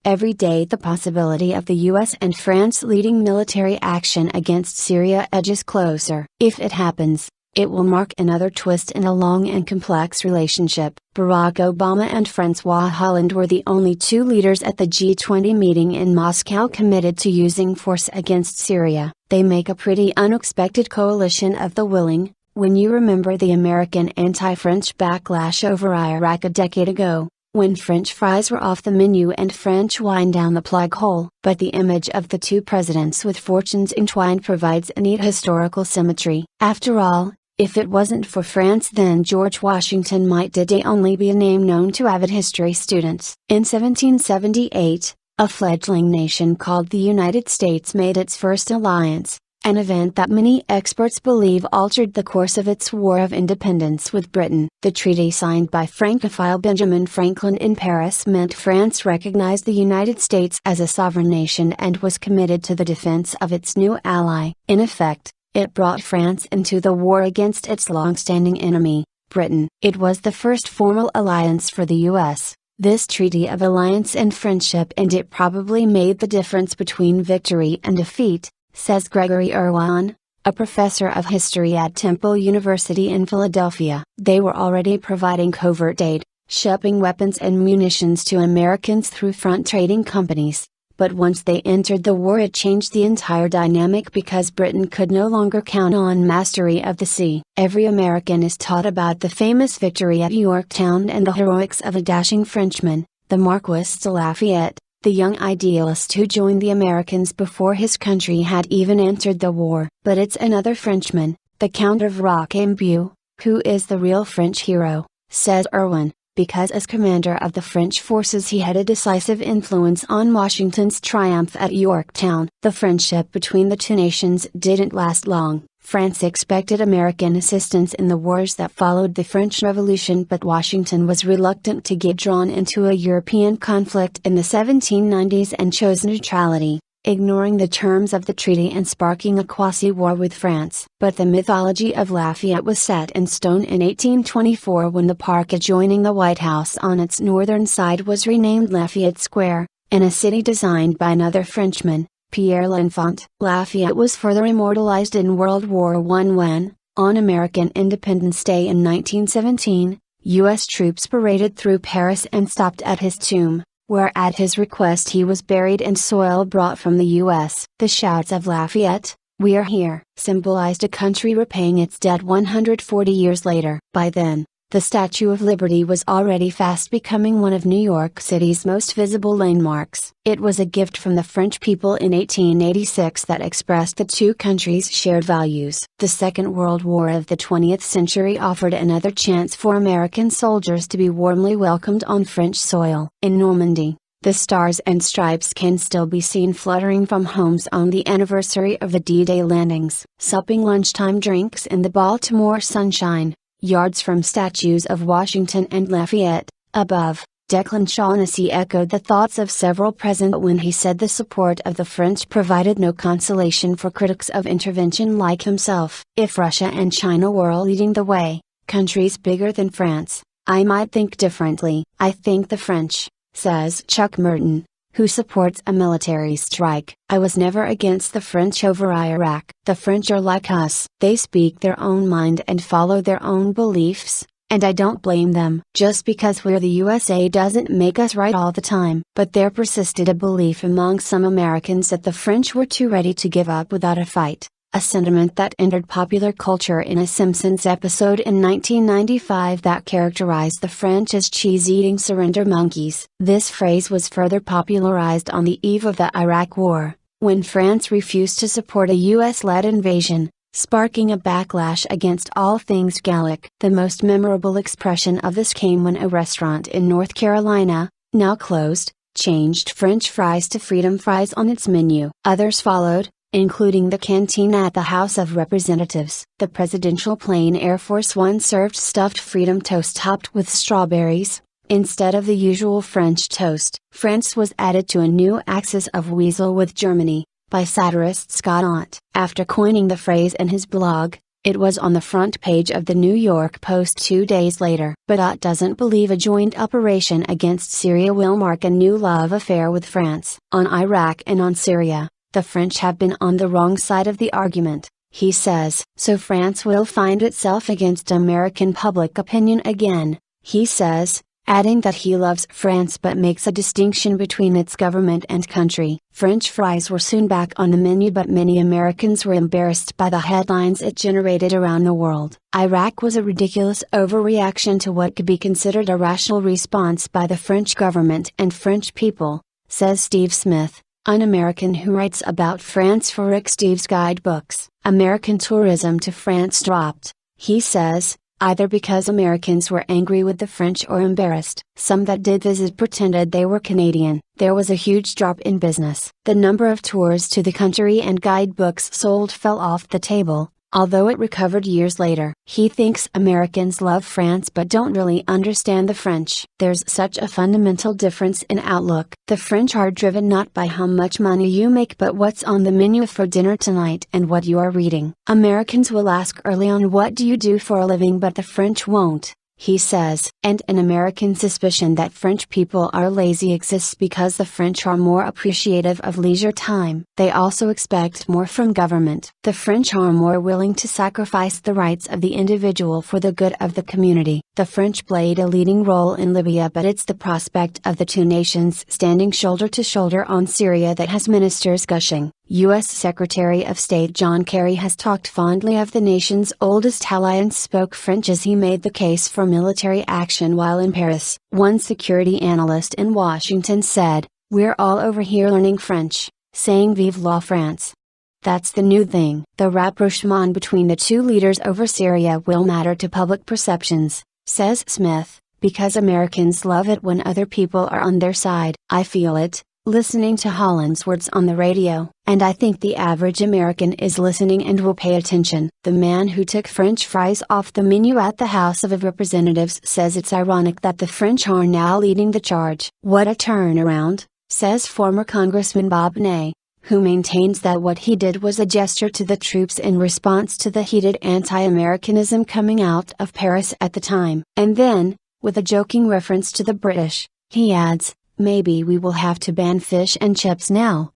Every day the possibility of the US and France leading military action against Syria edges closer. If it happens, it will mark another twist in a long and complex relationship. Barack Obama and Francois Hollande were the only two leaders at the G20 meeting in Moscow committed to using force against Syria. They make a pretty unexpected coalition of the willing, when you remember the American anti-French backlash over Iraq a decade ago, when French fries were off the menu and French wine down the plug hole. But the image of the two presidents with fortunes entwined provides a neat historical symmetry. After all, if it wasn't for France, then George Washington might today only be a name known to avid history students. In 1778, a fledgling nation called the United States made its first alliance, an event that many experts believe altered the course of its war of independence with Britain. The treaty signed by Francophile Benjamin Franklin in Paris meant France recognized the United States as a sovereign nation and was committed to the defense of its new ally. In effect, it brought France into the war against its long-standing enemy, Britain. It was the first formal alliance for the US. This treaty of alliance and friendship, and it probably made the difference between victory and defeat, says Gregory Irwin, a professor of history at Temple University in Philadelphia. They were already providing covert aid, shipping weapons and munitions to Americans through front trading companies. But once they entered the war, it changed the entire dynamic because Britain could no longer count on mastery of the sea. Every American is taught about the famous victory at Yorktown and the heroics of a dashing Frenchman, the Marquis de Lafayette, the young idealist who joined the Americans before his country had even entered the war. But it's another Frenchman, the Count of Rochambeau, who is the real French hero, says Irwin, because as commander of the French forces he had a decisive influence on Washington's triumph at Yorktown. The friendship between the two nations didn't last long. France expected American assistance in the wars that followed the French Revolution, but Washington was reluctant to get drawn into a European conflict in the 1790s and chose neutrality, ignoring the terms of the treaty and sparking a quasi-war with France. But the mythology of Lafayette was set in stone in 1824 when the park adjoining the White House on its northern side was renamed Lafayette Square, in a city designed by another Frenchman, Pierre L'Enfant. Lafayette was further immortalized in World War I when, on American Independence Day in 1917, U.S. troops paraded through Paris and stopped at his tomb, where at his request he was buried in soil brought from the U.S. The shouts of Lafayette, "We are here," symbolized a country repaying its debt 140 years later. By then, the Statue of Liberty was already fast becoming one of New York City's most visible landmarks. It was a gift from the French people in 1886 that expressed the two countries' shared values. The Second World War of the 20th century offered another chance for American soldiers to be warmly welcomed on French soil. In Normandy, the Stars and Stripes can still be seen fluttering from homes on the anniversary of the D-Day landings. Supping lunchtime drinks in the Baltimore sunshine, yards from statues of Washington and Lafayette. Above, Declan Shaughnessy echoed the thoughts of several present when he said the support of the French provided no consolation for critics of intervention like himself. If Russia and China were leading the way, countries bigger than France, I might think differently. I think the French, says Chuck Merton, who supports a military strike. I was never against the French over Iraq. The French are like us. They speak their own mind and follow their own beliefs, and I don't blame them. Just because we're the USA doesn't make us right all the time. But there persisted a belief among some Americans that the French were too ready to give up without a fight. A sentiment that entered popular culture in a Simpsons episode in 1995 that characterized the French as cheese-eating surrender monkeys. This phrase was further popularized on the eve of the Iraq War, when France refused to support a US-led invasion, sparking a backlash against all things Gallic. The most memorable expression of this came when a restaurant in North Carolina, now closed, changed French fries to freedom fries on its menu. Others followed, including the canteen at the House of Representatives. The presidential plane Air Force One served stuffed freedom toast topped with strawberries, instead of the usual French toast. France was added to a new axis of weasel with Germany, by satirist Scott Ott. After coining the phrase in his blog, It was on the front page of the New York Post 2 days later. But doesn't believe a joint operation against Syria will mark a new love affair with France. On Iraq and on Syria, the French have been on the wrong side of the argument, he says. So France will find itself against American public opinion again, he says, adding that he loves France but makes a distinction between its government and country. French fries were soon back on the menu, but many Americans were embarrassed by the headlines it generated around the world. Iraq was a ridiculous overreaction to what could be considered a rational response by the French government and French people, says Steve Smith, an American who writes about France for Rick Steves guidebooks. American tourism to France dropped, he says, either because Americans were angry with the French or embarrassed. Some that did visit pretended they were Canadian. There was a huge drop in business. The number of tours to the country and guidebooks sold fell off the table, although it recovered years later. He thinks Americans love France but don't really understand the French. There's such a fundamental difference in outlook. The French are driven not by how much money you make but what's on the menu for dinner tonight and what you are reading. Americans will ask early on, what do you do for a living, but the French won't, he says. And an American suspicion that French people are lazy exists because the French are more appreciative of leisure time. They also expect more from government. The French are more willing to sacrifice the rights of the individual for the good of the community. The French played a leading role in Libya, but it's the prospect of the two nations standing shoulder to shoulder on Syria that has ministers gushing. U.S. Secretary of State John Kerry has talked fondly of the nation's oldest ally and spoke French as he made the case for military action while in Paris. One security analyst in Washington said, "We're all over here learning French, saying Vive la France. That's the new thing." The rapprochement between the two leaders over Syria will matter to public perceptions, says Smith, because Americans love it when other people are on their side. I feel it, listening to Hollande's words on the radio, and I think the average American is listening and will pay attention. The man who took French fries off the menu at the House of Representatives says it's ironic that the French are now leading the charge. What a turnaround, says former Congressman Bob Ney, who maintains that what he did was a gesture to the troops in response to the heated anti-Americanism coming out of Paris at the time. And then, with a joking reference to the British, he adds, "Maybe we will have to ban fish and chips now."